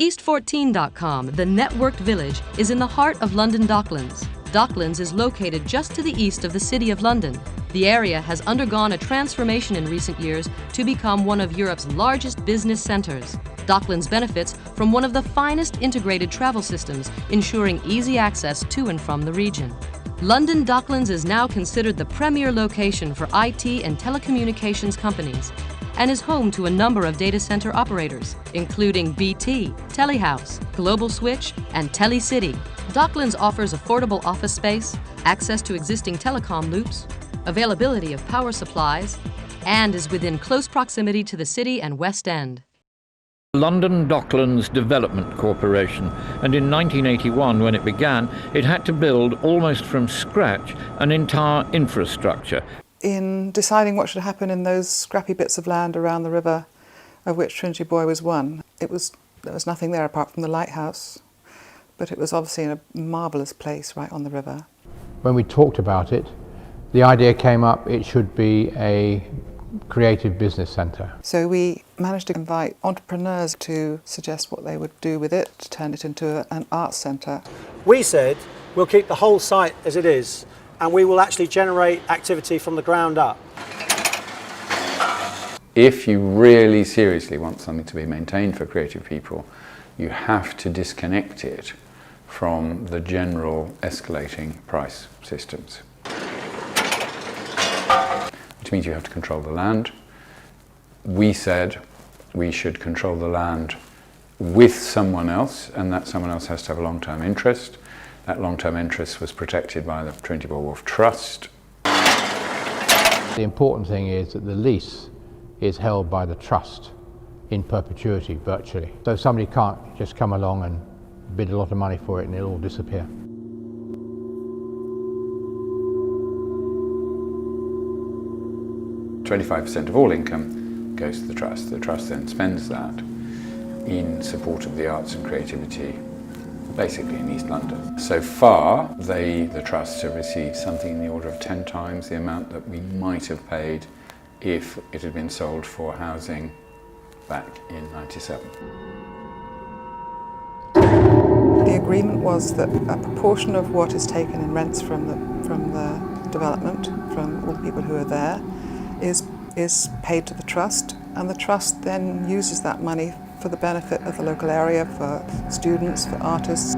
East14.com, the networked village, is in the heart of London Docklands. Docklands is located just to the east of the City of London. The area has undergone a transformation in recent years to become one of Europe's largest business centers. Docklands benefits from one of the finest integrated travel systems, ensuring easy access to and from the region. London Docklands is now considered the premier location for IT and telecommunications companies, and is home to a number of data center operators, including BT, Telehouse, Global Switch, and Telecity. Docklands offers affordable office space, access to existing telecom loops, availability of power supplies, and is within close proximity to the city and West End. London Docklands Development Corporation, and in 1981, when it began, it had to build almost from scratch an entire infrastructure. In deciding what should happen in those scrappy bits of land around the river, of which Trinity Buoy was one, there was nothing there apart from the lighthouse, but it was obviously in a marvellous place right on the river. When we talked about it, the idea came up it should be a creative business centre. So we managed to invite entrepreneurs to suggest what they would do with it, to turn it into an arts centre. We said we'll keep the whole site as it is, and we will actually generate activity from the ground up. If you really seriously want something to be maintained for creative people, you have to disconnect it from the general escalating price systems. Which means you have to control the land. We said we should control the land with someone else, and that someone else has to have a long-term interest. That long-term interest was protected by the Trinity Buoy Wharf Trust. The important thing is that the lease is held by the trust in perpetuity, virtually. So somebody can't just come along and bid a lot of money for it and it'll all disappear. %25 of all income goes to the trust. The trust then spends that in support of the arts and creativity, basically in East London. So far, the trusts have received something in the order of 10 times the amount that we might have paid if it had been sold for housing back in '97. The agreement was that a proportion of what is taken in rents from the development, from all the people who are there, is paid to the trust, and the trust then uses that money for the benefit of the local area, for students, for artists.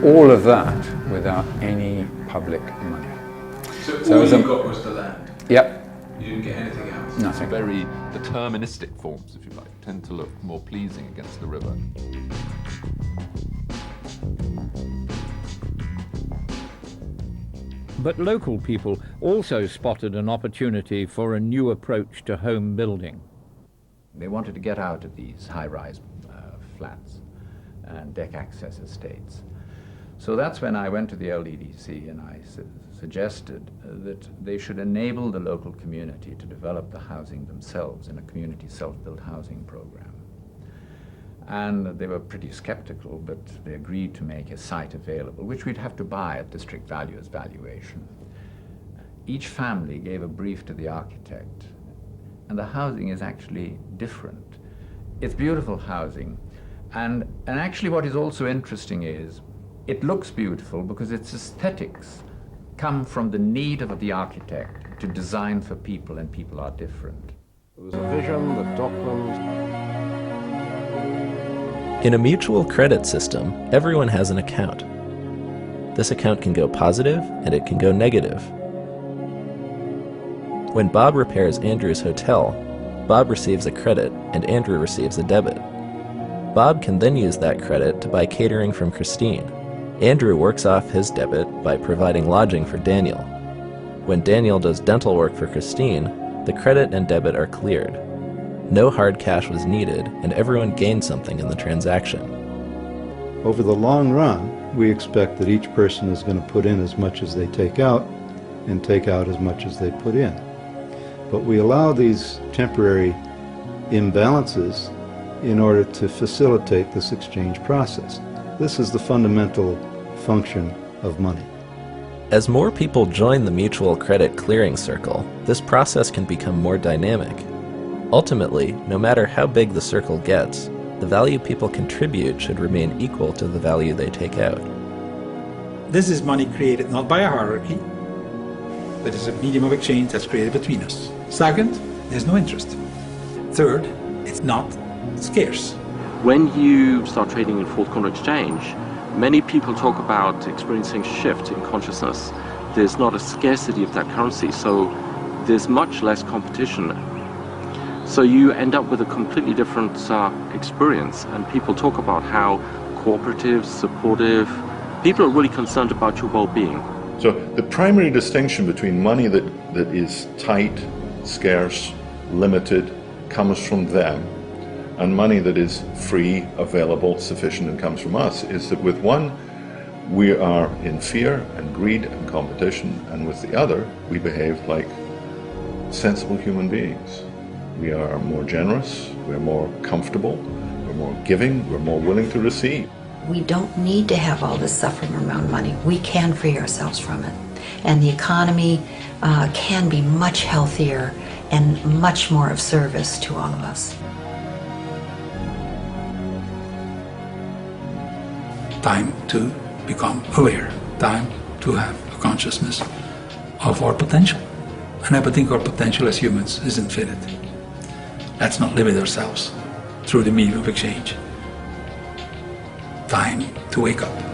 All of that without any public money. So all you got was the land? Yep. You didn't get anything else? Nothing. Very deterministic forms, if you like, tend to look more pleasing against the river. But local people also spotted an opportunity for a new approach to home building. They wanted to get out of these high-rise flats and deck access estates. So that's when I went to the LDDC and I suggested that they should enable the local community to develop the housing themselves in a community self-built housing program. And they were pretty skeptical, but they agreed to make a site available, which we'd have to buy at district value as valuation. Each family gave a brief to the architect, and the housing is actually different. It's beautiful housing, and actually what is also interesting is it looks beautiful because its aesthetics come from the need of the architect to design for people, and people are different. It was a vision that Docklands... In a mutual credit system, everyone has an account. This account can go positive and it can go negative. When Bob repairs Andrew's hotel, Bob receives a credit and Andrew receives a debit. Bob can then use that credit to buy catering from Christine. Andrew works off his debit by providing lodging for Daniel. When Daniel does dental work for Christine, the credit and debit are cleared. No hard cash was needed, and everyone gained something in the transaction. Over the long run, we expect that each person is going to put in as much as they take out, and take out as much as they put in. But we allow these temporary imbalances in order to facilitate this exchange process. This is the fundamental function of money. As more people join the mutual credit clearing circle, this process can become more dynamic. Ultimately, no matter how big the circle gets, the value people contribute should remain equal to the value they take out. This is money created not by a hierarchy, but is a medium of exchange that's created between us. Second, there's no interest. Third, it's not scarce. When you start trading in fourth-corner exchange, many people talk about experiencing shift in consciousness. There's not a scarcity of that currency, so there's much less competition. So you end up with a completely different experience, and people talk about how cooperative, supportive, people are really concerned about your well-being. So the primary distinction between money that is tight, scarce, limited, comes from them, and money that is free, available, sufficient, and comes from us, is that with one, we are in fear and greed and competition, and with the other, we behave like sensible human beings. We are more generous, we're more comfortable, we're more giving, we're more willing to receive. We don't need to have all this suffering around money. We can free ourselves from it. And the economy can be much healthier and much more of service to all of us. Time to become aware, time to have a consciousness of our potential. And I think our potential as humans is infinite. Let's not limit ourselves through the medium of exchange. Time to wake up.